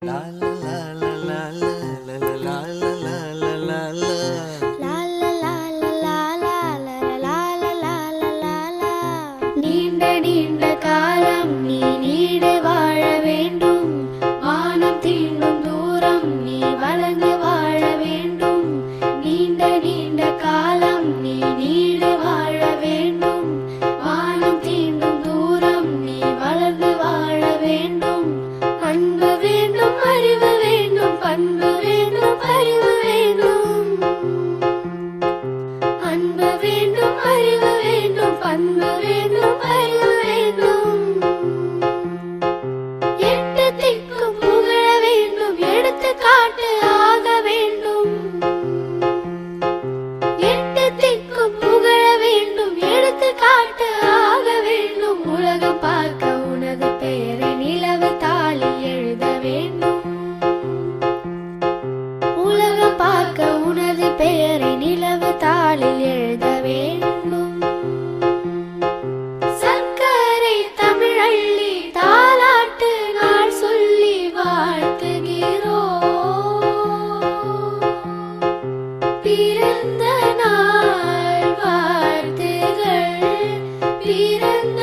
La la la la la la la la la la la la la. நீண்ட நீண்ட காலம் நீ need வாழ வேண்டும். வானம் தீண்டும் தூரம் நீ வளர்ந்து வாழ வேண்டும். நீண்ட நீண்ட காலம் நீ நீடு வாழ வேண்டும். வானம் தீண்டும் தூரம் நீ வளர்ந்து வாழ வேண்டும். அன்பு வேண்டும், அறிவு வேண்டும், பண்பு வேண்டும், அறிவு வேண்டும். அன்பு வேண்டும், அறிவு வேண்டும், பண்பு வேண்டும், அறிவு வேண்டும். எட்டு திக்கும் புகழ வேண்டும், எடுத்துக்காட்டு ஆக வேண்டும். எட்டு திக்கும் புகழ வேண்டும், எடுத்துக்காட்டு ஆக வேண்டும். உலகம் பார்க்க உனது பெயரை நிலவு தாளில் எழுத வேண்டும். உலகம் பார்க்க உனது பெயரை நிலவு தாளில் எழுத வேண்டும். சர்க்கரை தமிழள்ளி தாலாட்டு நாள் சொல்லி வாழ்த்துகிறோம். பிறந்த நாள் வாழ்த்துகள், பிறந்த